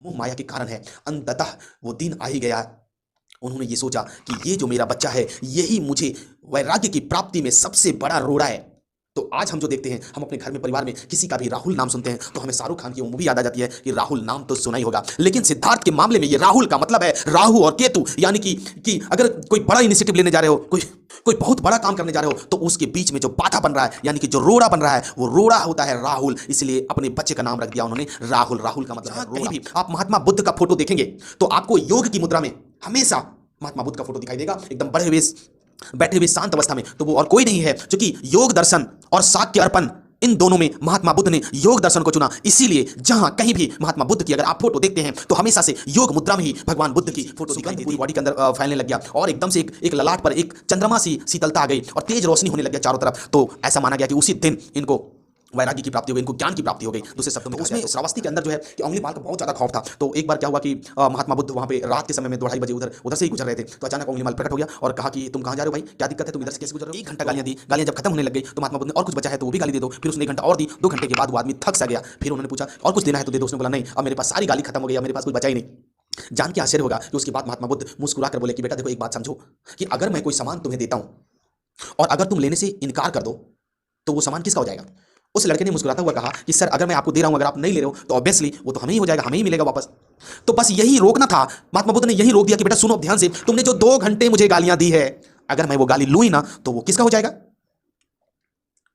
मोह माया के कारण है। अंततः वो दिन आ ही गया। उन्होंने ये सोचा कि ये जो मेरा बच्चा है यही मुझे वैराग्य की प्राप्ति में सबसे बड़ा रोड़ा है। तो आज हम जो देखते हैं, हम अपने घर में परिवार में किसी का भी राहुल नाम सुनते हैं तो हमें शाहरुख खान की वो मूवी याद आ जाती है कि राहुल नाम तो सुना ही होगा। लेकिन सिद्धार्थ के मामले में ये राहुल का मतलब है राहु और केतु, यानी कि अगर कोई बड़ा इनिशिएटिव लेने जा रहे हो, कोई बहुत बड़ा काम करने जा रहे हो, तो उसके बीच में जो बाधा बन रहा है, यानी कि जो रोड़ा बन रहा है, वो रोड़ा होता है राहुल। इसलिए अपने बच्चे का नाम रख दिया उन्होंने राहुल। राहुल का मतलब है रोड़ा। कहीं भी आप महात्मा बुद्ध का फोटो देखेंगे तो आपको योग की मुद्रा में हमेशा महात्मा बुद्ध का फोटो दिखाई देगा, एकदम बड़े हुए बैठे हुए शांत अवस्था में। तो वो और कोई नहीं है, क्योंकि योग दर्शन और शाक्य अर्पण, इन दोनों में महात्मा बुद्ध ने योग दर्शन को चुना। इसीलिए जहां कहीं भी महात्मा बुद्ध की अगर आप फोटो देखते हैं तो हमेशा से योग मुद्रा में ही भगवान बुद्ध की फोटो दिखाई देती है। बॉडी के अंदर फैलने लग गया और एकदम से एक ललाट पर एक चंद्रमा सी शीतलता आ गई और तेज रोशनी होने लग गया चारों तरफ। तो ऐसा माना गया कि उसी दिन इनको वैराग्य की प्राप्ति हो गई, इनको ज्ञान की प्राप्ति हो गई। दूसरे शब्दों में उसमें श्रावस्ती के अंदर जो है कि अंगुलीमाल का बहुत ज्यादा खौफ था। तो एक बार क्या हुआ कि महात्मा बुद्ध वहां पे रात के समय में 2-2:30 बजे उधर से ही गुजर रहे थे। तो अचानक अंगुलीमाल प्रकट हो गया और कहा कि तुम कहां जा रहे हो भाई, क्या दिक्कत है, तुम इधर से कैसे गुजर रहे हो। 1 घंटा गालियां दी। गालियां जब खत्म होने लग गई तो महात्मा बुद्ध ने और कुछ बचा है तो वो भी गाली दे दो। फिर उसने 1 घंटा और दी। 2 घंटे के बाद वो आदमी थक सा गया। फिर उन्होंने पूछा और कुछ देना है तो दे दो। उसने बोला नहीं, अब मेरे पास सारी गाली खत्म हो गई, अब मेरे पास कुछ बचा ही नहीं। जान के आश्चर्य होगा कि उसके बाद महात्मा बुद्ध मुस्कुरा कर बोले कि बेटा देखो, एक बात समझो कि अगर मैं कोई सामान तुम्हें देता हूं और अगर तुम लेने से इनकार कर दो तो वो सामान किसका हो जाएगा। उस लड़के ने मुस्कुराता हुआ कहा कि सर, अगर मैं आपको दे रहा हूं, अगर आप नहीं ले रहे हो तो ऑब्वियसली वो तो हमें ही हो जाएगा, हमें ही मिलेगा वापस। तो बस यही रोकना था। महात्मा बुद्ध ने यही रोक दिया कि बेटा सुनो ध्यान से, तुमने जो 2 घंटे मुझे गालियां दी है, अगर मैं वो गाली लूं ही ना तो वो किसका हो जाएगा।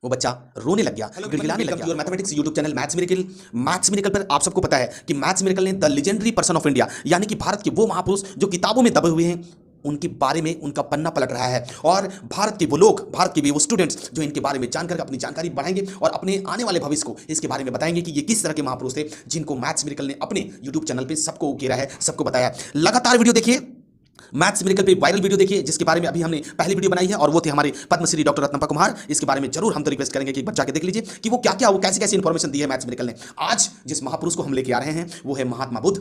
वो बच्चा रोने लग गया, गिड़गिड़ाने लग गया। Mathematics YouTube channel maths miracle पर आप सबको पता है कि मैथ्स मिरेकल ने the legendary person of India, यानी कि भारत के वो महापुरुष जो किताबों में दबे हुए हैं, उनके बारे में उनका पन्ना पलट रहा है। और भारत के वो लोग, भारत के वो स्टूडेंट्स जो इनके बारे में जानकर अपनी जानकारी बढ़ाएंगे और अपने आने वाले भविष्य को इसके बारे में बताएंगे कि ये किस तरह के महापुरुष थे जिनको मैथ्स मिरेकल ने अपने यूट्यूब चैनल पे सबको घेरा है, सबको बताया है। लगातार वीडियो देखिए, मैथ्स मिरेकल पे वायरल वीडियो देखिए, जिसके बारे में अभी हमने पहली वीडियो बनाई है और वो थे हमारे पद्मश्री डॉक्टर रत्नप्पा कुमार। इसके बारे में जरूर हम तो रिक्वेस्ट करेंगे कि एक बार जाके देख लीजिए कि वो क्या वो कैसी इंफॉर्मेशन दी है मैथ्स मिरेकल ने। आज जिस महापुरुष को हम लेके आ रहे हैं वो है महात्मा बुद्ध।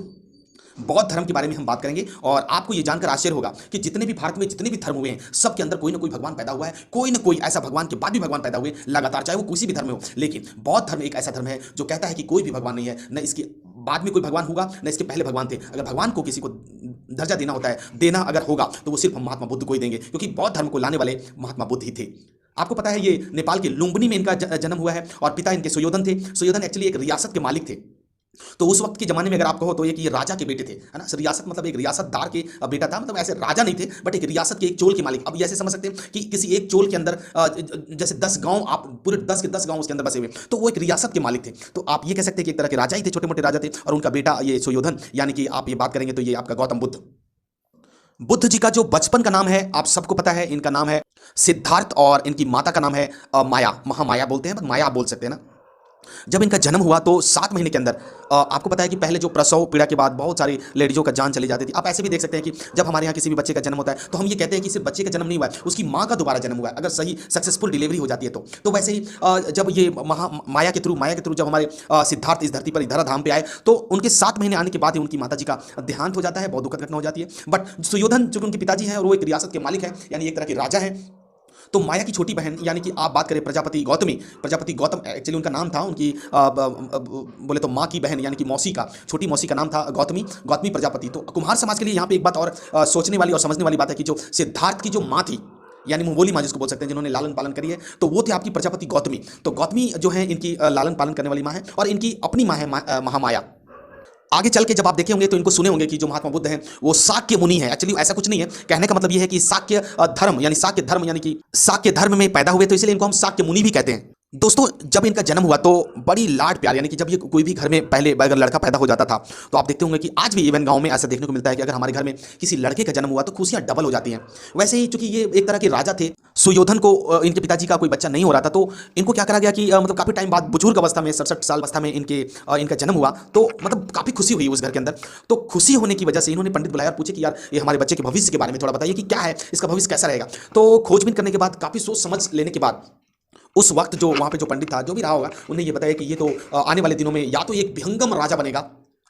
बौद्ध धर्म के बारे में हम बात करेंगे और आपको यह जानकर आश्चर्य होगा कि जितने भी भारत में जितने भी धर्म हुए हैं, सबके अंदर कोई ना कोई भगवान पैदा हुआ है। कोई ना कोई ऐसा भगवान के बाद भी भगवान पैदा हुए लगातार, चाहे वो किसी भी धर्म में हो। लेकिन बौद्ध धर्म एक ऐसा धर्म है जो कहता है कि कोई भी भगवान नहीं है, न इसके बाद में कोई भगवान होगा, न इसके पहले भगवान थे। अगर भगवान को किसी को दर्जा देना होता है, देना अगर होगा तो वो सिर्फ हम महात्मा बुद्ध को ही देंगे, क्योंकि बौद्ध धर्म को लाने वाले महात्मा बुद्ध ही थे। आपको पता है ये नेपाल के लुम्बिनी में इनका जन्म हुआ है और पिता इनके सुयोधन थे। सुयोधन एक्चुअली एक रियासत के मालिक थे। तो उस वक्त के जमाने में अगर आप कहो तो ये राजा के बेटे थे, है ना। रियासत मतलब एक रियासतदार के बेटा था, मतलब ऐसे राजा नहीं थे बट एक रियासत के एक चोल के मालिक। अब ऐसे समझ सकते हैं कि किसी एक चोल के अंदर जैसे 10 गांव, आप पूरे 10 के 10 गांव उसके अंदर बसे हुए, तो वो एक रियासत के मालिक थे। तो आप ये कह सकते हैं कि एक तरह के राजा ही थे, छोटे मोटे राजा थे। और उनका बेटा ये सुयोधन, यानी कि आप ये बात करेंगे तो ये आपका गौतम बुद्ध। बुद्ध जी का जो बचपन का नाम है आप सबको पता है, इनका नाम है सिद्धार्थ और इनकी माता का नाम है माया, महामाया बोलते हैं, बट माया आप बोल सकते हैं ना। जब इनका जन्म हुआ तो 7 महीने के अंदर आपको पता है कि पहले जो प्रसव पीड़ा के बाद बहुत सारी लेडीजों का जान चली जाती थी। आप ऐसे भी देख सकते हैं कि जब हमारे यहाँ किसी भी बच्चे का जन्म होता है तो हम ये कहते हैं कि सिर्फ बच्चे का जन्म नहीं हुआ है, उसकी माँ का दोबारा जन्म हुआ है, अगर सही सक्सेसफुल डिलीवरी हो जाती है तो वैसे ही जब ये माया के थ्रू जब हमारे सिद्धार्थ इस धरती पर धराधाम पे आए तो उनके 7 महीने आने के बाद ही उनकी माता जी का देहांत हो जाता है। बहुत दुखद घटना हो जाती है। बट सुयोधन जो उनके पिताजी हैं और वो एक रियासत के मालिक हैं, यानी एक तरह के राजा हैं। तो माया की छोटी बहन, यानी कि आप बात करें प्रजापति गौतम एक्चुअली उनका नाम था, उनकी बोले तो माँ की बहन यानी कि मौसी का, छोटी मौसी का नाम था गौतमी प्रजापति। तो कुम्हार समाज के लिए यहाँ पे एक बात और सोचने वाली और समझने वाली बात है कि जो सिद्धार्थ की जो माँ थी, यानी मुंह माँ जिसको बोल सकते हैं, जिन्होंने लालन पालन करी है, तो वो थे आपकी प्रजापति गौतमी। तो गौतमी जो है इनकी लालन पालन करने वाली माँ है और इनकी अपनी माँ है महामाया। आगे चल के जब आप देखे होंगे तो इनको सुने होंगे कि जो महात्मा बुद्ध हैं वो शाक्य मुनि है। एक्चुअली ऐसा कुछ नहीं है, कहने का मतलब ये है कि शाक्य धर्म यानी कि शाक्य धर्म में पैदा हुए, तो इसलिए इनको हम शाक्य मुनि भी कहते हैं। दोस्तों जब इनका जन्म हुआ तो बड़ी लाड प्यार, यानी कि जब ये कोई भी घर में पहले अगर लड़का पैदा हो जाता था तो आप देखते होंगे कि आज भी इवन गांव में ऐसा देखने को मिलता है कि अगर हमारे घर में किसी लड़के का जन्म हुआ तो खुशियां डबल हो जाती हैं। वैसे ही चूंकि ये एक तरह के राजा थे, सुयोधन को इनके पिताजी का कोई बच्चा नहीं हो रहा था, तो इनको क्या करा गया कि मतलब काफी टाइम बाद बुजुर्ग अवस्था में 67 साल अवस्था में इनका जन्म हुआ। तो मतलब काफी खुशी हुई उस घर के अंदर। तो खुशी होने की वजह से इन्होंने पंडित बुलाया और पूछे कि यार ये हमारे बच्चे के भविष्य के बारे में थोड़ा बताइए कि क्या है, इसका भविष्य कैसा रहेगा। तो खोजबीन करने के बाद, काफी सोच समझ लेने के बाद, उस वक्त जो वहां पे जो पंडित था, जो भी रहा होगा, उन्हें ये बताया कि ये तो आने वाले दिनों में या तो एक विहंगम राजा बनेगा,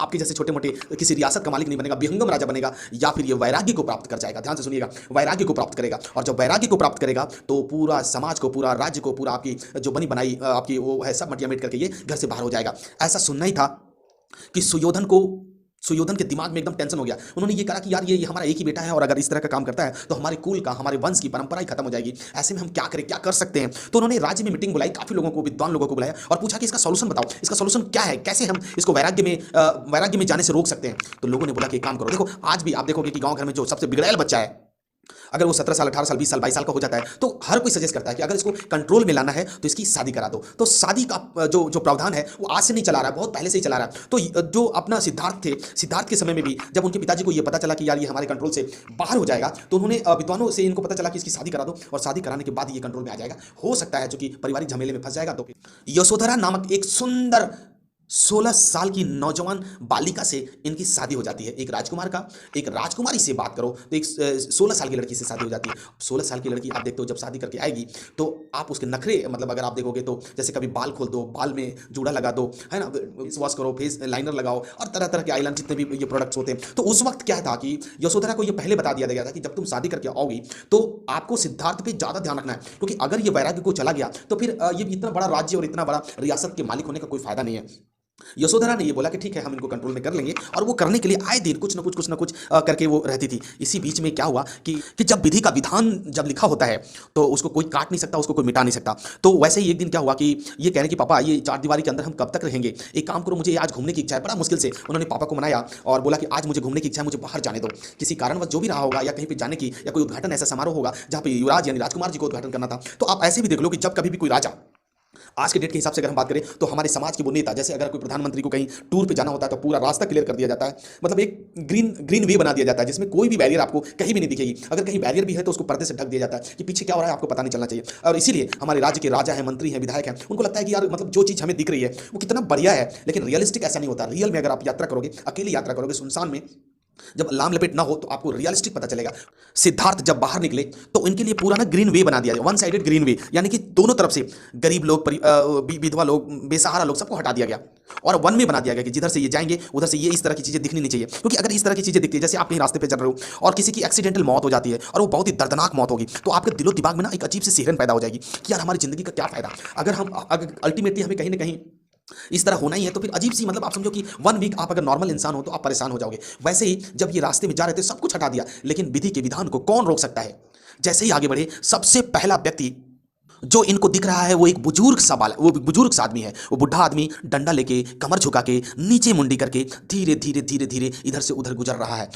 आपके जैसे छोटे मोटे किसी रियासत का मालिक नहीं बनेगा, विहंगम राजा बनेगा, या फिर ये वैराग्य को प्राप्त कर जाएगा। ध्यान से सुनिएगा, वैराग्य को प्राप्त करेगा। और जब वैराग्य को प्राप्त करेगा तो पूरा समाज को, पूरा राज्य को, पूरा आपकी जो बनी बनाई आपकी वो है सब मटिया मेट करके ये घर से बाहर हो जाएगा। ऐसा सुनना ही था कि सुयोधन को सुयोधन के दिमाग में एकदम टेंशन हो गया। उन्होंने ये कहा कि यार ये हमारा एक ही बेटा है और अगर इस तरह का काम करता है तो हमारे कुल का, हमारे वंश की परंपरा ही खत्म हो जाएगी। ऐसे में हम क्या करें, क्या कर सकते हैं? तो उन्होंने राज्य में मीटिंग बुलाई, काफी लोगों को, विद्वान लोगों को बुलाया और पूछा कि इसका सॉल्यूशन बताओ, इसका सॉल्यूशन क्या है, कैसे हम इसको वैराग्य में जाने से रोक सकते हैं? तो लोगों ने बोला कि एक काम करो, देखो आज भी आप देखोगे कि गांव घर में जो सबसे बिगड़ैल बच्चा है, अगर वो 17 साल, 18 साल, 20 साल, 22 साल का हो जाता है तो हर कोई सजेस्ट करता है कि अगर इसको कंट्रोल में लाना है तो इसकी शादी करा दो। तो शादी का जो जो प्रावधान है वो आज से नहीं चला रहा है, बहुत पहले से ही चला रहा है। तो जो अपना सिद्धार्थ थे, सिद्धार्थ के समय में भी जब उनके पिताजी को ये पता चला कि यार ये हमारे कंट्रोल से बाहर हो जाएगा, तो उन्होंने विद्वानों से इनको पता चला कि इसकी शादी करा दो और शादी कराने के बाद ये कंट्रोल में आ जाएगा। हो सकता है चूंकि पारिवारिक झमेले में फंस जाएगा तो यशोधरा नामक एक सुंदर 16 साल की नौजवान बालिका से इनकी शादी हो जाती है। एक राजकुमार का, एक राजकुमारी से बात करो तो एक 16 साल की लड़की से शादी हो जाती है। 16 साल की लड़की आप देखते हो जब शादी करके आएगी तो आप उसके नखरे, मतलब अगर आप देखोगे तो जैसे कभी बाल खोल दो, बाल में जूड़ा लगा दो, है ना, फेस वॉश करो, फेस लाइनर लगाओ और तरह तरह के आईलाइनर जितने भी ये प्रोडक्ट्स होते हैं। तो उस वक्त क्या था कि यशोधरा को ये पहले बता दिया गया था कि जब तुम शादी करके आओगी तो आपको सिद्धार्थ पे ज़्यादा ध्यान रखना है, क्योंकि अगर ये वैराग्य को चला गया तो फिर ये इतना बड़ा राज्य और इतना बड़ा रियासत के मालिक होने का कोई फायदा नहीं है। यशोधरा ने ये बोला कि ठीक है हम इनको कंट्रोल में कर लेंगे और वो करने के लिए आए दिन कुछ ना कुछ करके वो रहती थी। इसी बीच में क्या हुआ कि जब विधि का विधान जब लिखा होता है तो उसको कोई काट नहीं सकता, उसको कोई मिटा नहीं सकता। तो वैसे ही एक दिन क्या हुआ कि ये कह रहे कि पापा ये चार दीवारी के अंदर हम कब तक रहेंगे, एक काम करो, मुझे आज घूमने की इच्छा है। बड़ा मुश्किल से उन्होंने पापा को मनाया और बोला कि आज मुझे घूमने की इच्छा है, मुझे बाहर जाने दो। किसी कारणवश जो भी रहा होगा या कहीं पर जाने की या कोई उद्घाटन ऐसा समारोह होगा जहाँ पे युवराज यानी राजकुमार जी को उद्घाटन करना था। तो आप ऐसे भी देख लो कि जब कभी भी कोई राजा, आज के डेट के हिसाब से अगर हम बात करें तो हमारे समाज के वो नेता, जैसे अगर कोई प्रधानमंत्री को कहीं टूर पे जाना होता है तो पूरा रास्ता क्लियर कर दिया जाता है, मतलब एक ग्रीन वे बना दिया जाता है जिसमें कोई भी बैरियर आपको कहीं भी नहीं दिखेगी। अगर कहीं बैरियर भी है तो उसको पर्दे से ढक दिया जाता है कि पीछे क्या हो रहा है आपको पता नहीं चलना चाहिए। और इसीलिए हमारे राज्य के राजा हैं, मंत्री हैं, विधायक हैं, उनको लगता है कि यार मतलब जो चीज़ हमें दिख रही है वो कितना बढ़िया है, लेकिन रियलिस्टिक ऐसा नहीं होता। रियल में अगर आप यात्रा करोगे, अकेली यात्रा करोगे सुनसान में, जब लाम लपेट ना हो तो आपको रियलिस्टिक पता चलेगा। सिद्धार्थ जब बाहर निकले तो इनके लिए पूरा ना ग्रीन वे बना दिया गया, वन साइडेड ग्रीन वे, यानी कि दोनों तरफ से गरीब लोग, विधवा लोग, बेसहारा लोग, सबको हटा दिया गया और वन में बना दिया गया कि जिधर से ये जाएंगे उधर से ये इस तरह की चीजें दिखनी नहीं चाहिए। क्योंकि अगर इस तरह की चीजें दिखती है, जैसे आप कहीं रास्ते पे चल रहे हो और किसी की एक्सीडेंटल मौत हो जाती है और वो बहुत ही दर्दनाक मौत होगी, तो आपके दिलो दिमाग में ना एक अजीब सी सिहरन पैदा हो जाएगी कि यार हमारी जिंदगी का क्या फायदा, अगर अल्टीमेटली हमें कहीं ना कहीं इस तरह होना ही है तो फिर अजीब सी, मतलब आप समझो कि 1 वीक आप अगर नॉर्मल इंसान हो तो आप परेशान हो जाओगे। वैसे ही जब ये रास्ते में जा रहे थे सब कुछ हटा दिया, लेकिन विधि के विधान को कौन रोक सकता है? जैसे ही आगे बढ़े, सबसे पहला व्यक्ति जो इनको दिख रहा है वो एक बुजुर्ग सा आदमी है। वो बुढ़ा आदमी डंडा लेके, कमर झुका के, नीचे मुंडी करके धीरे धीरे धीरे धीरे इधर से उधर गुजर रहा है।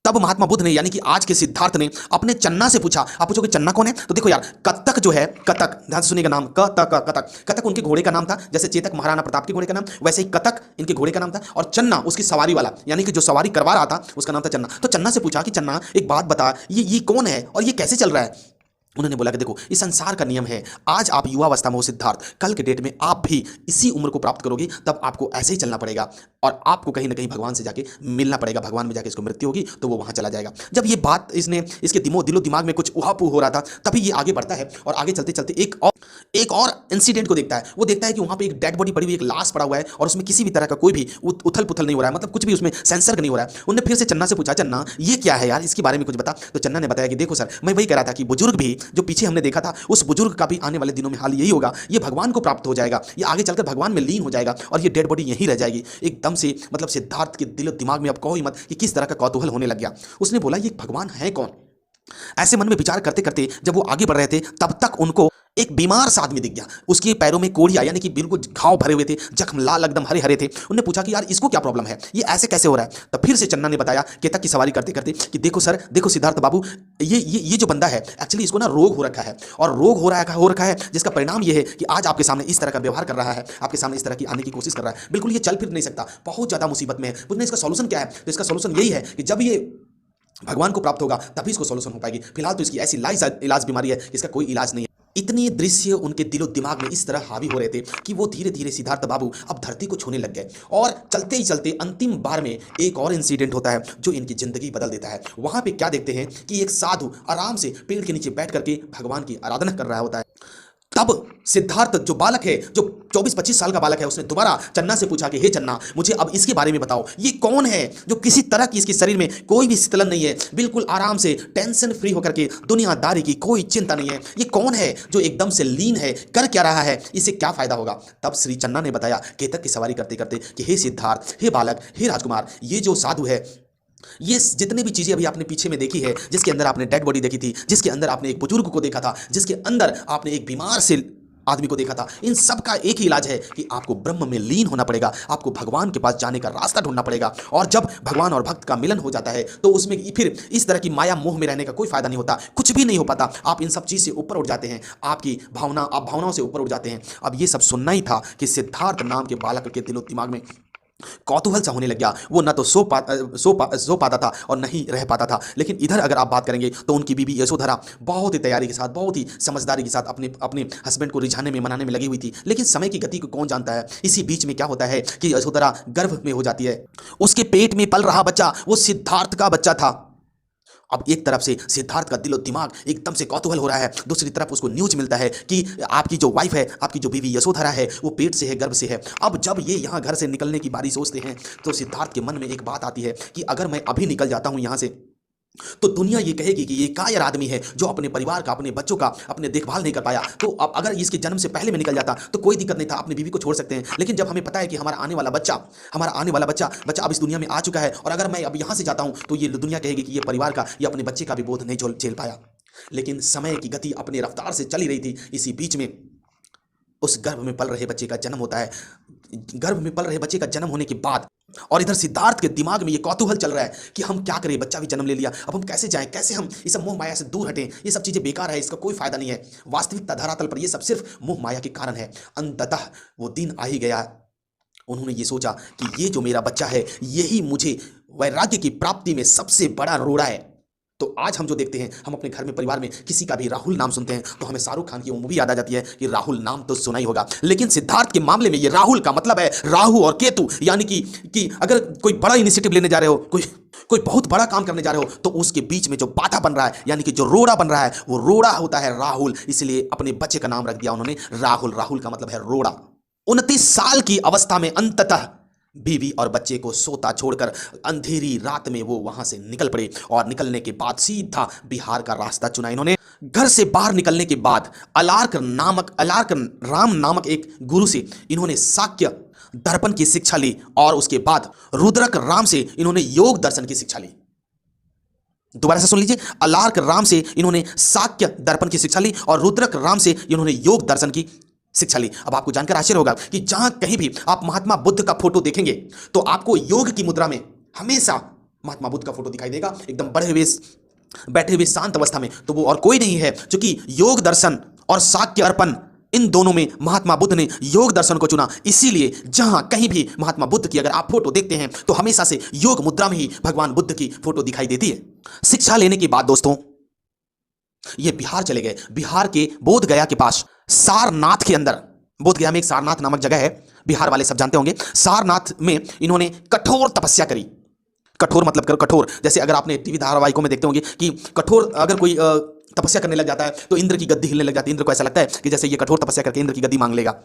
तब महात्मा बुद्ध ने, यानी कि आज के सिद्धार्थ ने, अपने चन्ना से पूछा। आप पूछोगे चन्ना कौन है? तो देखो यार, कत्तक जो है, कतक, ध्यान से सुनिएगा नाम, कतक उनके घोड़े का नाम था। जैसे चेतक महाराणा प्रताप के घोड़े का नाम, वैसे ही कतक इनके घोड़े का नाम था। और चन्ना उसकी सवारी वाला, यानी कि जो सवारी करवा रहा था उसका नाम था चन्ना। तो चन्ना से पूछा कि चन्ना एक बात बता, ये कौन है और ये कैसे चल रहा है? उन्होंने बोला कि देखो इस संसार का नियम है, आज आप युवा अवस्था में हो सिद्धार्थ, कल के डेट में आप भी इसी उम्र को प्राप्त करोगे, तब आपको ऐसे ही चलना पड़ेगा और आपको कहीं ना कहीं भगवान से जाके मिलना पड़ेगा। भगवान में जाके इसको मृत्यु होगी तो वो वहां चला जाएगा। जब ये बात इसके दिलो दिमाग में कुछ उहापोह हो रहा था, तभी ये आगे बढ़ता है और आगे चलते चलते एक और इंसिडेंट को देखता है। वो देखता है कि वहां पे एक डेड बॉडी पड़ी हुई, एक लाश पड़ा हुआ है और उसमें किसी भी तरह का कोई भी उथल पुथल नहीं हो रहा है, मतलब कुछ भी उसमें सेंसर नहीं हो रहा है। उन्होंने फिर से चन्ना से पूछा, चन्ना ये क्या है यार, इसके बारे में कुछ बता। तो चन्ना ने बताया कि देखो सर, मैं वही कह रहा था कि बुजुर्ग भी जो पीछे हमने देखा था, उस बुजुर्ग का भी आने वाले दिनों में हाल यही होगा, ये भगवान को प्राप्त हो जाएगा, ये आगे चलकर भगवान में लीन हो जाएगा और ये डेड बॉडी यहीं रह जाएगी। एकदम से मतलब सिद्धार्थ के दिलो दिमाग में अब कहो ही मत कि किस तरह का कौतूहल होने लग गया। उसने बोला ये भगवान है कौन? ऐसे मन में विचार करते करते जब वो आगे बढ़ रहे थे तब तक उनको एक बीमार सा आदमी दिख गया। उसके पैरों में कोड़ियां, यानी कि बिल्कुल घाव भरे हुए थे, जख्म लाल एकदम हरे हरे थे। उन्होंने पूछा कि यार इसको क्या प्रॉब्लम है, ये ऐसे कैसे हो रहा है? तब फिर से चन्ना ने बताया केतक की सवारी करते करते कि देखो सर, देखो सिद्धार्थ बाबू, ये जो बंदा है एक्चुअली इसको ना रोग हो रखा है और रोग हो रखा है जिसका परिणाम ये है कि आज आपके सामने इस तरह का व्यवहार कर रहा है, आपके सामने इस तरह की आने की कोशिश कर रहा है, बिल्कुल ये चल फिर नहीं सकता, बहुत ज्यादा मुसीबत में है। बोलने इसका सोल्यूशन क्या है? तो इसका सोल्यूशन यही है कि जब ये भगवान को प्राप्त होगा तभी इसको सोल्यूशन हो पाएगी। फिलहाल तो इसकी ऐसी इलाज बीमारी है, इसका कोई इलाज नहीं है। इतने दृश्य उनके दिलो दिमाग में इस तरह हावी हो रहे थे कि वो धीरे धीरे सिद्धार्थ बाबू अब धरती को छूने लग गए। और चलते ही चलते अंतिम बार में एक और इंसिडेंट होता है जो इनकी जिंदगी बदल देता है। वहां पे क्या देखते हैं कि एक साधु आराम से पेड़ के नीचे बैठ करके भगवान की आराधना कर रहा होता है। तब सिद्धार्थ जो बालक है, जो 24-25 साल का बालक है, उसने दोबारा चन्ना से पूछा कि हे चन्ना, मुझे अब इसके बारे में बताओ, ये कौन है जो किसी तरह की इसके शरीर में कोई भी शीतलन नहीं है, बिल्कुल आराम से टेंशन फ्री होकर के, दुनियादारी की कोई चिंता नहीं है, ये कौन है जो एकदम से लीन है, कर क्या रहा है, इससे क्या फायदा होगा। तब श्री चन्ना ने बताया केतक की सवारी करते करते कि हे सिद्धार्थ, हे बालक, हे राजकुमार, ये जो साधु है, ये जितने भी चीजें अभी आपने पीछे में देखी है, जिसके अंदर आपने डेड बॉडी देखी थी, जिसके अंदर आपने एक बुजुर्ग को देखा था, जिसके अंदर आपने एक बीमार से आदमी को देखा था, इन सब का एक ही इलाज है कि आपको ब्रह्म में लीन होना पड़ेगा, आपको भगवान के पास जाने का रास्ता ढूंढना पड़ेगा। और जब भगवान और भक्त का मिलन हो जाता है तो उसमें फिर इस तरह की माया मोह में रहने का कोई फायदा नहीं होता, कुछ भी नहीं हो पाता। आप इन सब चीज से ऊपर उठ जाते हैं, आपकी भावना, आप भावनाओं से ऊपर उठ जाते हैं। अब ये सब सुनना ही था कि सिद्धार्थ नाम के बालक के दिलो दिमाग में कौतूहल सा होने लग गया। वो न तो सो पाता था और न ही रह पाता था। लेकिन इधर अगर आप बात करेंगे तो उनकी बीवी यशोधरा बहुत ही तैयारी के साथ, बहुत ही समझदारी के साथ अपने अपने हस्बैंड को रिझाने में, मनाने में लगी हुई थी। लेकिन समय की गति को कौन जानता है, इसी बीच में क्या होता है कि यशोधरा गर्भ में हो जाती है। उसके पेट में पल रहा बच्चा वो सिद्धार्थ का बच्चा था। अब एक तरफ से सिद्धार्थ का दिलो दिमाग एकदम से कौतूहल हो रहा है, दूसरी तरफ उसको न्यूज मिलता है कि आपकी जो वाइफ है, आपकी जो बीवी यशोधरा है, वो पेट से है, गर्भ से है। अब जब ये यहाँ घर से निकलने की बारी सोचते हैं तो सिद्धार्थ के मन में एक बात आती है कि अगर मैं अभी निकल जाता हूँ यहाँ से तो दुनिया ये कहेगी कि ये कायर आदमी है जो अपने परिवार का, अपने बच्चों का अपने देखभाल नहीं कर पाया। तो अब अगर इसके जन्म से पहले मैं निकल जाता तो कोई दिक्कत नहीं था, अपनी बीवी को छोड़ सकते हैं। लेकिन जब हमें पता है कि हमारा आने वाला बच्चा अब इस दुनिया में आ चुका है और अगर मैं अब यहाँ से जाता हूँ तो ये दुनिया कहेगी कि ये परिवार का, ये अपने बच्चे का भी बोझ नहीं झेल पाया। लेकिन समय की गति अपनी रफ्तार से चली रही थी। इसी बीच में उस गर्भ में पल रहे बच्चे का जन्म होता है। गर्भ में पल रहे बच्चे का जन्म होने के बाद और इधर सिद्धार्थ के दिमाग में ये कौतूहल चल रहा है कि हम क्या करें, बच्चा भी जन्म ले लिया, अब हम कैसे जाएं, कैसे हम इस मोह माया से दूर हटें, ये सब चीजें बेकार है, इसका कोई फायदा नहीं है। वास्तविकता धरातल पर ये सब सिर्फ मोह माया के कारण है। अंततः वो दिन आ ही गया। उन्होंने ये सोचा कि ये जो मेरा बच्चा है, यही मुझे वैराग्य की प्राप्ति में सबसे बड़ा रोड़ा है। तो आज हम जो देखते हैं, हम अपने घर में, परिवार में किसी का भी राहुल नाम सुनते हैं तो हमें शाहरुख खान की वो मूवी याद आ जाती है कि राहुल नाम तो सुना ही होगा। लेकिन सिद्धार्थ के मामले में ये राहुल का मतलब है राहु और केतु, यानी कि अगर कोई बड़ा इनिशिएटिव लेने जा रहे हो, कोई बहुत बड़ा काम करने जा रहे हो तो उसके बीच में जो बाधा बन रहा है, यानी कि जो रोड़ा बन रहा है, वो रोड़ा होता है राहुल। इसलिए अपने बच्चे का नाम रख दिया उन्होंने राहुल। राहुल का मतलब है रोड़ा। 29 साल की अवस्था में अंततः बीवी और बच्चे को सोता छोड़कर अंधेरी रात में वो वहां से निकल पड़े और निकलने के बाद सीधा बिहार का रास्ता चुना इन्होंने। घर से बाहर निकलने के बाद अलार्क राम नामक एक गुरु से इन्होंने साक्य दर्पण की शिक्षा ली और उसके बाद रुद्रक राम से इन्होंने योग दर्शन की शिक्षा ली। दोबारा से सुन लीजिए, अलार्क राम से इन्होंने साक्य दर्पण की शिक्षा ली और रुद्रक राम से इन्होंने योग दर्शन की शिक्षा ली। अब आपको जानकर आश्चर्य होगा कि जहां कहीं भी आप महात्मा बुद्ध का फोटो देखेंगे तो आपको योग की मुद्रा में हमेशा महात्मा बुद्ध का फोटो दिखाई देगा, एकदम बैठे हुए शांत अवस्था में। तो वो और कोई नहीं है, क्योंकि योग दर्शन और साक्य अर्पण, इन दोनों में महात्मा बुद्ध ने योग दर्शन को चुना। इसीलिए जहां कहीं भी महात्मा बुद्ध की अगर आप फोटो देखते हैं तो हमेशा से योग मुद्रा में ही भगवान बुद्ध की फोटो दिखाई देती है। शिक्षा लेने के बाद दोस्तों ये बिहार चले गए। बिहार के बोध गया के पास सारनाथ के अंदर, बोध गया में एक सारनाथ नामक जगह है, बिहार वाले सब जानते होंगे। सारनाथ में इन्होंने कठोर तपस्या करी। कठोर मतलब कठोर, जैसे अगर आपने टीवी धारावाहिकों में देखते होंगे कि कठोर अगर कोई तपस्या करने लग जाता है तो इंद्र की गद्दी हिलने लग जाती है। इंद्र को ऐसा लगता है कि जैसे ये कठोर तपस्या करके इंद्र की गद्दी मांग लेगा।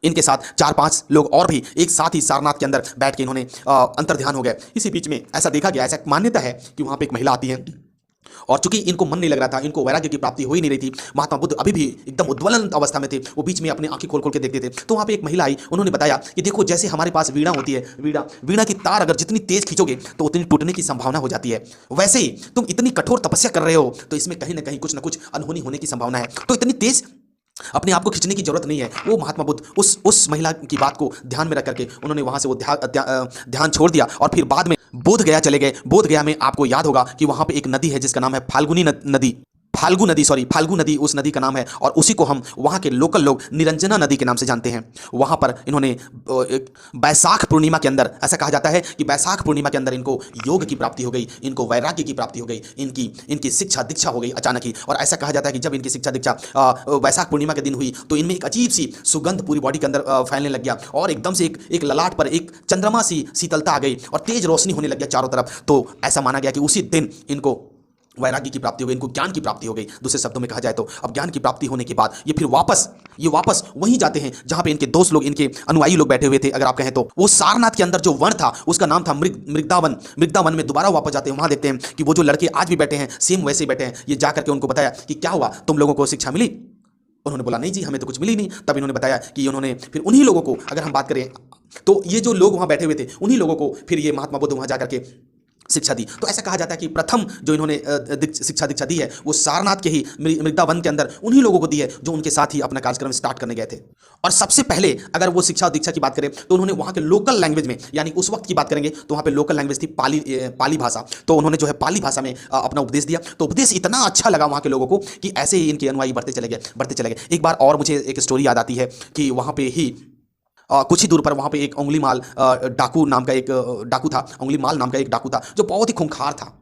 इनके साथ 4-5 लोग और भी एक साथ ही सारनाथ के अंदर बैठ के इन्होंने अंतर ध्यान हो गए। इसी बीच में ऐसा देखा गया, ऐसा मान्यता है कि वहां पे एक महिला आती है और चूंकि इनको मन नहीं लग रहा था, इनको वैराग्य की प्राप्ति हो ही नहीं रही थी, महात्मा बुद्ध अभी भी एकदम उद्वलन अवस्था में थे, वो बीच में अपनी आंखें खोल खोल के देखते थे। तो वहां पे एक महिला आई, उन्होंने बताया कि देखो जैसे हमारे पास वीणा होती है, वीणा की तार अगर जितनी तेज खींचोगे तो उतनी टूटने की संभावना हो जाती है, वैसे ही तुम इतनी कठोर तपस्या कर रहे हो तो इसमें कहीं ना कहीं कुछ ना कुछ अनहोनी होने की संभावना है, तो इतनी तेज अपने आप को खींचने की जरूरत नहीं है। वो महात्मा बुद्ध उस महिला की बात को ध्यान में रख करके उन्होंने वहां से वो ध्यान छोड़ दिया और फिर बाद में बोध गया चले गए। बोध गया में आपको याद होगा कि वहां पे एक नदी है जिसका नाम है फाल्गु नदी उस नदी का नाम है और उसी को हम वहाँ के लोकल लोग निरंजना नदी के नाम से जानते हैं। वहाँ पर इन्होंने बैसाख पूर्णिमा के अंदर, ऐसा कहा जाता है कि बैसाख पूर्णिमा के अंदर इनको योग की प्राप्ति हो गई, इनको वैराग्य की प्राप्ति हो गई, इनकी शिक्षा दीक्षा हो गई अचानक ही। और ऐसा कहा जाता है कि जब इनकी शिक्षा दीक्षा बैसाख पूर्णिमा के दिन हुई तो इनमें एक अजीब सी सुगंध पूरी बॉडी के अंदर फैलने लग गया और एकदम से एक ललाट पर एक चंद्रमा सी शीतलता आ गई और तेज रोशनी होने लग गया चारों तरफ। तो ऐसा माना गया कि उसी दिन इनको वैराग्य की प्राप्ति हो गई, इनको ज्ञान की प्राप्ति हो गई। दूसरे शब्दों में कहा जाए तो अब ज्ञान की प्राप्ति होने के बाद ये फिर वापस वहीं जाते हैं जहां पे इनके दोस्त लोग, इनके अनुयायी लोग बैठे हुए थे। अगर आप कहें तो वो सारनाथ के अंदर जो वन था उसका नाम था मृगदावन में दोबारा वापस जाते हैं। वहां देखते हैं कि वो जो लड़के आज भी बैठे हैं सेम वैसे ही बैठे हैं। ये जाकर के उनको बताया कि क्या हुआ, तुम लोगों को शिक्षा मिली? उन्होंने बोला नहीं जी, हमें तो कुछ मिली नहीं। तब इन्होंने बताया कि उन्होंने फिर उन्हीं लोगों को, अगर हम बात करें तो ये जो लोग वहां बैठे हुए थे उन्हीं लोगों को फिर ये महात्मा बुद्ध वहां जाकर के शिक्षा दी। तो ऐसा कहा जाता है कि प्रथम जो इन्होंने शिक्षा दीक्षा दी है वो सारनाथ के ही मृगदावन के अंदर उन्हीं लोगों को दी है जो उनके साथ ही अपना कार्यक्रम स्टार्ट करने गए थे। और सबसे पहले अगर वो शिक्षा दीक्षा की बात करें तो उन्होंने वहां के लोकल लैंग्वेज में, यानी उस वक्त की बात करेंगे तो वहां पे लोकल लैंग्वेज थी पाली भाषा। तो उन्होंने जो है पाली भाषा में अपना उपदेश दिया। तो उपदेश इतना अच्छा लगा वहां के लोगों को कि ऐसे ही इनके अनुयायी बढ़ते चले गए। एक बार और मुझे एक स्टोरी याद आती है कि वहां पे ही कुछ ही दूर पर वहां पे एक उंगलीमाल डाकू नाम का एक डाकू था, उंगलीमाल नाम का एक डाकू था जो बहुत ही खूंखार था।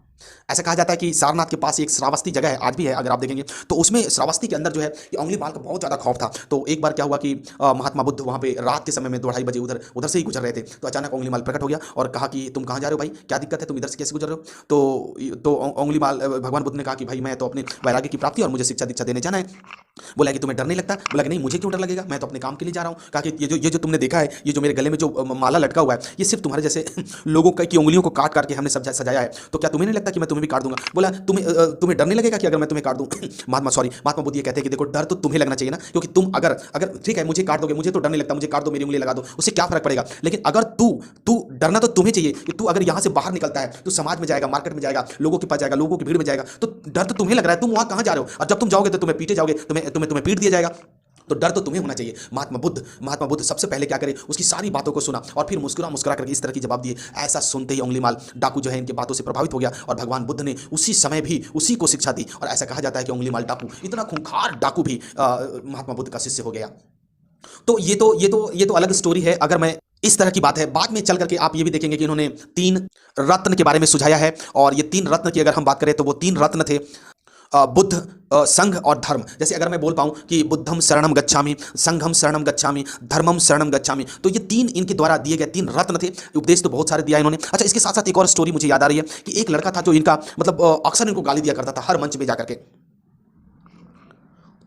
ऐसा कहा जाता है कि सारनाथ के पास एक श्रावस्ती जगह है, आज भी है अगर आप देखेंगे तो उसमें श्रावस्ती के अंदर जो है ये उंगलीमाल का बहुत ज़्यादा खौफ था। तो एक बार क्या हुआ कि महात्मा बुद्ध वहाँ पे रात के समय में 2-2:30 बजे उधर से ही गुजर रहे थे। तो अचानक उंगलीमाल प्रकट हो गया और कहा कि तुम कहाँ जा रहे हो भाई, क्या दिक्कत है, तुम इधर से कैसे गुजर रहे हो? तो उंगलीमाल भगवान बुद्ध ने कहा कि भाई मैं तो अपने वैराग्य की प्राप्ति और मुझे शिक्षा दीक्षा देने जाना है। बोला कि तुम्हें डर नहीं लगता? बोला कि नहीं, मुझे क्यों डर लगेगा, मैं तो अपने काम के लिए जा रहा हूँ। कहा कि ये जो तुमने देखा है, ये जो मेरे गले में जो माला लटका हुआ है, ये सिर्फ तुम्हारे जैसे लोगों की उंगलियों को काट के हमने सजाया है। तो क्या तुम्हें नहीं लगता कि मैं तुम्हें भी काट दूंगा? बोला तुम्हें डर नहीं लगेगा कि अगर मैं तुम्हें काट दूं? महात्मा बुद्ध ये कहते हैं कि देखो डर तो तुम्हें लगना चाहिए ना, क्योंकि तुम अगर ठीक है मुझे काट दोगे, मुझे तो डर नहीं लगता, मुझे काट दो, मेरी उंगली लगा दो, उससे क्या फर्क पड़ेगा। लेकिन अगर तू डरना तो तुम्हें चाहिए कि तू अगर यहां से बाहर निकलता है तो समाज में जाएगा, मार्केट में जाएगा, लोगों के पास जाएगा, लोगों की भीड़ में जाएगा, तो डर तो तुम्हें लग रहा है, तुम वहां कहां जा रहे हो? और जब तुम जाओगे तो तुम्हें पीटे जाओगे, तुम्हें पीट दिया जाएगा। तो डर तो तुम्हें होना चाहिए। महात्मा बुद्ध सबसे पहले क्या करे, उसकी सारी बातों को सुना और फिर मुस्कुरा करके इस तरह की जवाब दिए। ऐसा सुनते ही उंगलीमाल डाकू जो है इनकी बातों से प्रभावित हो गया और भगवान बुद्ध ने उसी समय भी उसी को शिक्षा दी। और ऐसा कहा जाता है कि उंगलीमाल डाकू, इतना खूंखार डाकू भी महात्मा बुद्ध का शिष्य हो गया। तो ये तो अलग स्टोरी है। अगर मैं इस तरह की बात है, बाद में चल करके आप ये भी देखेंगे कि इन्होंने 3 रत्न के बारे में सुझाया है। और ये 3 रत्न की अगर हम बात करें तो वो 3 रत्न थे बुद्ध, संघ और धर्म। जैसे अगर मैं बोल पाऊं कि बुद्धम शरणम गच्छामि, संघम शरणम गच्छामि, धर्मम शरणम गच्छामि, तो ये 3 इनके द्वारा दिए गए 3 रत्न थे। उपदेश तो बहुत सारे दिया इन्होंने। अच्छा, इसके साथ साथ एक और स्टोरी मुझे याद आ रही है कि एक लड़का था जो इनका मतलब अक्सर इनको गाली दिया करता था हर मंच में जाकर के।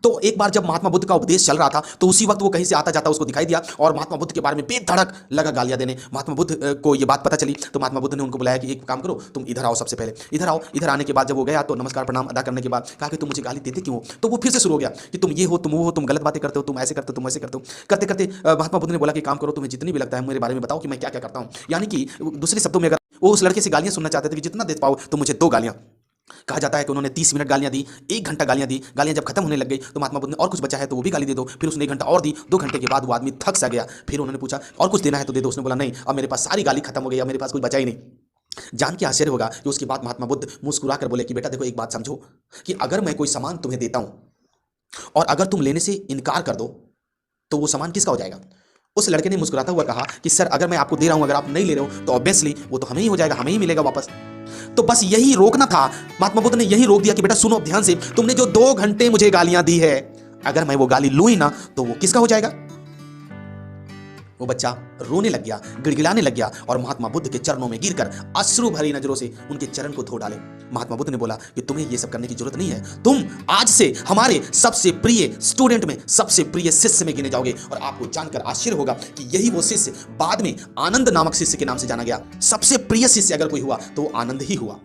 तो एक बार जब महात्मा बुद्ध का उपदेश चल रहा था तो उसी वक्त वो कहीं से आता जाता उसको दिखाई दिया और महात्मा बुद्ध के बारे में बेधड़क लगा गालियां देने। महात्मा बुद्ध को ये बात पता चली तो महात्मा बुद्ध ने उनको बुलाया कि एक काम करो, तुम इधर आओ, सबसे पहले इधर आओ। इधर आने के बाद जब वो गया तो नमस्कार प्रणाम अदा करने के बाद कहा कि तुम मुझे गाली देते क्यों हो? तो वो फिर से शुरू हो गया कि तुम ये हो, तुम वो हो, तुम गलत बातें करते हो, तुम ऐसे करते हो, तुम वैसे करते हो। करते करते महात्मा बुद्ध ने बोला कि काम करो, तुम्हें जितनी भी लगता है मेरे बारे में बताओ कि मैं क्या क्या करता हूँ। यानी कि दूसरे शब्दों में अगर वो उस लड़के से गालियां सुनना चाहते थे कि जितना दे पाओ तो मुझे 2 गालियां। कहा जाता है कि उन्होंने 30 मिनट गालियां दी, 1 घंटा गालियां दी। गालियां जब खत्म होने लग गई तो महात्मा बुद्ध ने और कुछ बचा है तो वो भी गाली दे दो। फिर उसने 1 घंटा और दी। 2 घंटे के बाद वो आदमी थक सा गया। फिर उन्होंने पूछा और कुछ देना है तो दे दो। उसने बोला नहीं, अब मेरे पास सारी गाली खत्म हो गई, अब मेरे पास कुछ बचा ही नहीं। जान के आश्चर्य होगा कि उसके बाद महात्मा बुद्ध मुस्कुरा कर बोले कि बेटा देखो, एक बात समझो कि अगर मैं कोई सामान तुम्हें देता हूं और अगर तुम लेने से इनकार कर दो तो वो सामान किसका हो जाएगा? उस लड़के ने मुस्कुराता हुआ कहा कि सर, अगर मैं आपको दे रहा हूं, अगर आप नहीं ले रहे हो तो ऑब्वियसली वो तो हमें ही हो जाएगा, हमें ही मिलेगा वापस। तो बस यही रोकना था। महात्मा बुद्ध ने यही रोक दिया कि बेटा सुनो ध्यान से, तुमने जो 2 घंटे मुझे गालियां दी है, अगर मैं वो गाली लूं ही ना तो वो किसका हो जाएगा? वो बच्चा रोने लग गया, गिड़गिड़ाने लग गया और महात्मा बुद्ध के चरणों में गिरकर अश्रु भरी नजरों से उनके चरण को धो डाले। महात्मा बुद्ध ने बोला कि तुम्हें ये सब करने की जरूरत नहीं है, तुम आज से हमारे सबसे प्रिय स्टूडेंट में, सबसे प्रिय शिष्य में गिने जाओगे। और आपको जानकर आश्चर्य होगा कि यही वो शिष्य बाद में आनंद नामक शिष्य के नाम से जाना गया। सबसे प्रिय शिष्य अगर कोई हुआ तो आनंद ही हुआ।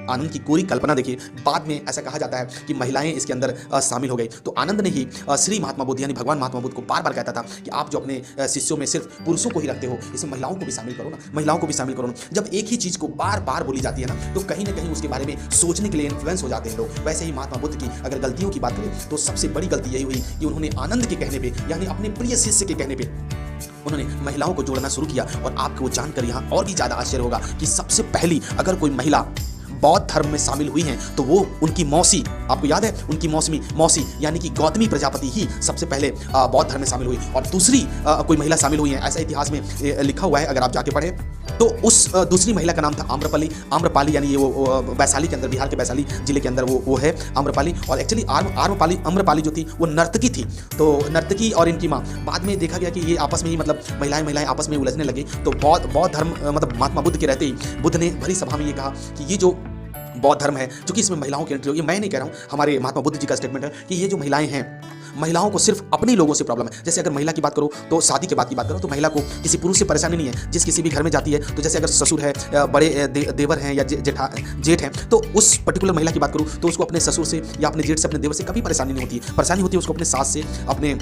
आनंद की पूरी कल्पना देखिए। बाद में ऐसा कहा जाता है कि महिलाएं इसके अंदर शामिल हो गई। तो आनंद ने ही श्री महात्मा बुद्ध यानी भगवान महात्मा बुद्ध को बार बार कहता था कि आप जो अपने शिष्यों में सिर्फ पुरुषों को ही रखते हो, इसमें महिलाओं को भी शामिल करो ना, महिलाओं को भी शामिल करो ना। जब एक ही चीज को बार बार बोली जाती है ना तो कहीं ना कहीं उसके बारे में सोचने के लिए इन्फ्लुएंस हो जाते हैं लोग। वैसे ही महात्मा बुद्ध की अगर गलतियों की बात करें तो सबसे बड़ी गलती यही हुई कि उन्होंने आनंद के कहने पर यानी अपने प्रिय शिष्य के कहने पर उन्होंने महिलाओं को जोड़ना शुरू किया। और आपको जानकर यहाँ और भी ज्यादा आश्चर्य होगा कि सबसे पहली अगर कोई महिला बौद्ध धर्म में शामिल हुई हैं तो वो उनकी मौसी, आपको याद है उनकी मौसी यानी कि गौतमी प्रजापति ही सबसे पहले बौद्ध धर्म में शामिल हुई। और दूसरी कोई महिला शामिल हुई है ऐसा इतिहास में लिखा हुआ है, अगर आप जाके पढ़े तो उस दूसरी महिला का नाम था आम्रपाली यानी ये वो वैशाली के अंदर, बिहार के वैशाली जिले के अंदर वो है आम्रपाली। और एक्चुअली आम्रपाली जो थी वो नर्तकी थी। तो नर्तकी और इनकी माँ, बाद में देखा गया कि ये आपस में ही मतलब महिलाएं आपस में उलझने लगी। तो बौद्ध धर्म मतलब महात्मा बुद्ध के रहते ही बुद्ध ने भरी सभा में ये कहा कि ये जो बौद्ध धर्म है, चूंकि इसमें महिलाओं की एंट्री होगी। मैं नहीं कह रहा हूँ, हमारे महात्मा बुद्ध जी का स्टेटमेंट है कि ये जो महिलाएं हैं, महिलाओं को सिर्फ अपने लोगों से प्रॉब्लम है। जैसे अगर महिला की बात करो तो शादी के बाद की बात करो तो महिला को किसी पुरुष से परेशानी नहीं है। जिस किसी भी घर में जाती है तो जैसे अगर ससुर है, बड़े देवर हैं या जेठ हैं, तो उस पर्टिकुलर महिला की बात करूँ तो उसको अपने ससुर से या अपने जेठ से, अपने देवर से कभी परेशानी नहीं होती है। परेशानी होती है उसको अपने सास से, अपने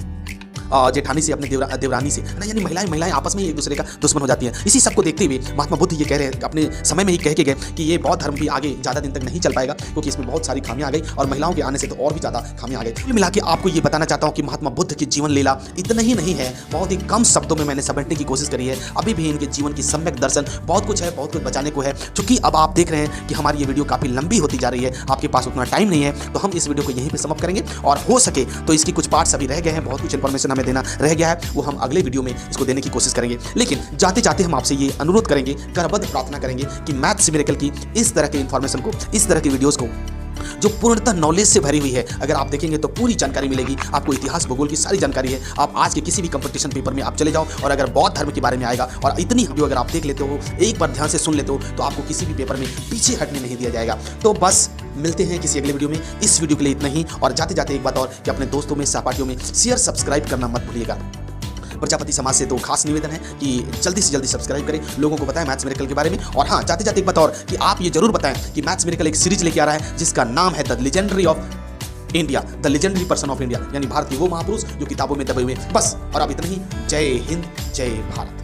जेठानी से, अपने देवरानी से, है ना। यानी महिलाएं आपस में एक दूसरे का दुश्मन हो जाती हैं। इसी सब को देखते हुए महात्मा बुद्ध ये कह रहे हैं, अपने समय में ही कह के गए कि ये बौद्ध धर्म भी आगे ज़्यादा दिन तक नहीं चल पाएगा, क्योंकि इसमें बहुत सारी खामियां आ गई और महिलाओं के आने से तो और भी ज़्यादा खामियां आ गई। कुल मिला के आपको ये बताना चाहता हूँ कि महात्मा बुद्ध की जीवन लीला इतना ही नहीं है, बहुत ही कम शब्दों में मैंने समेटने की कोशिश करी है। अभी भी इनके जीवन की सम्यक दर्शन बहुत कुछ है, बहुत कुछ बचाने को है। चूंकि अब आप देख रहे हैं कि हमारी ये वीडियो काफ़ी लंबी होती जा रही है, आपके पास उतना टाइम नहीं है, तो हम इस वीडियो को यहीं पर समाप्त करेंगे। और हो सके तो इसकी कुछ पार्ट्स अभी रह गए हैं, बहुत कुछ इन्फॉर्मेशन हमें देना रह गया है, वो हम अगले वीडियो में इसको देने की कोशिश करेंगे। लेकिन जाते जाते हम आपसे ये अनुरोध करेंगे, करबद्ध प्रार्थना करेंगे कि मैथ्स मिरेकल की इस तरह के इन्फॉर्मेशन को, इस तरह के वीडियोस को जो पूर्णतः नॉलेज से भरी हुई है, अगर आप देखेंगे तो पूरी जानकारी मिलेगी आपको। इतिहास भूगोल की सारी जानकारी है। आप आज के किसी भी कंपटीशन पेपर में आप चले जाओ और अगर बौद्ध धर्म के बारे में आएगा और इतनी वीडियो अगर आप देख लेते हो, एक बार ध्यान से सुन लेते हो, तो आपको किसी भी पेपर में पीछे हटने नहीं दिया जाएगा। तो बस मिलते हैं किसी अगले वीडियो में। इस वीडियो के लिए इतना ही। और जाते जाते एक बात और कि अपने दोस्तों में, सहपाठियों में शेयर, सब्सक्राइब करना मत भूलिएगा। प्रजापति समाज से तो खास निवेदन है कि जल्दी से जल्दी सब्सक्राइब करें, लोगों को बताएं मैथ्स मिरेकल के बारे में। और हाँ, जाते जाते एक बात और कि आप ये जरूर बताएं कि मैथ्स मिरेकल एक सीरीज लेके आ रहा है जिसका नाम है the legendary of India, the legendary person of India, यानी भारत के वो महापुरुष जो किताबों में दबे हुए। बस, और अब इतना ही। जय हिंद, जय भारत।